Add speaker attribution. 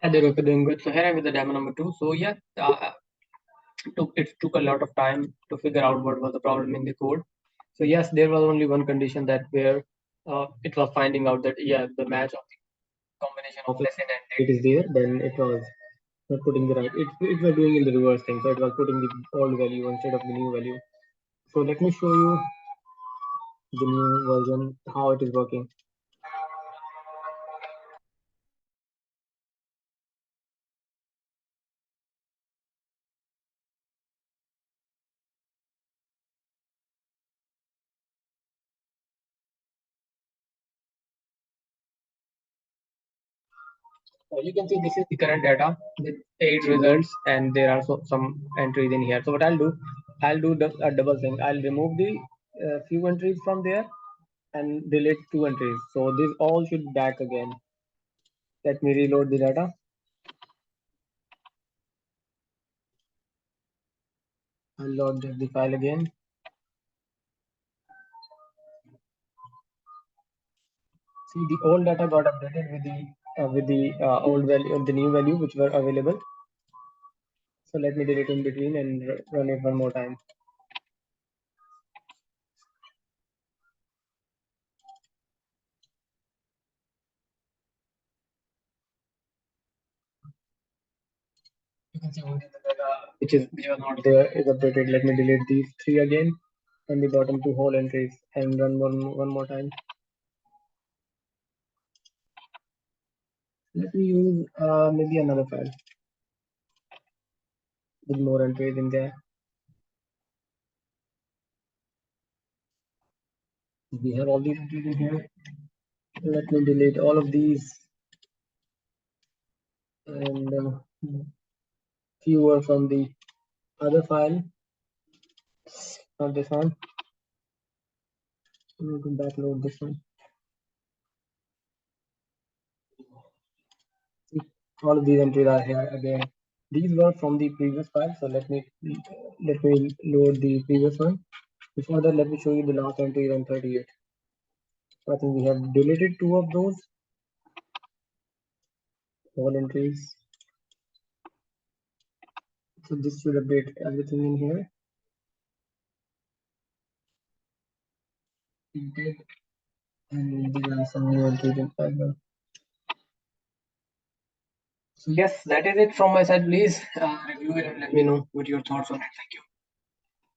Speaker 1: Yeah, they're okay, doing good. So here I'm with the demo number two. So yeah, it took a lot of time to figure out what was the problem in the code. So yes, there was only one condition that where it was finding out that yeah, the match of the combination of lesson and date is there. Then it was not putting the right. It was doing in the reverse thing. So it was putting the old value instead of the new value. So let me show you the new version how it is working. You can see this is the current data with 8 results, and there are some entries in here. So what I'll do a double thing. I'll remove the few entries from there and delete 2 entries. So this all should be back again. Let me reload the data. I'll load the file again. See, the old data got updated with the old value, the new value which were available. So let me delete in between and run it one more time. You can see only the data which was not there is updated. Let me delete these three again and the bottom two whole entries and run one more time. Let me use maybe another file with more entries in there. We have all these entries in here. Let me delete all of these and fewer from the other file, not this one. I'm going to backload this one. All of these entries are here again. These were from the previous file, so let me load the previous one. Before that, let me show you the last entry on 38. So I think we have deleted two of those all entries. So this should update everything in here. We did, and these are some new entries in file. So yes, that is it from my side. Please review it and let me know what your thoughts on it. Thank you.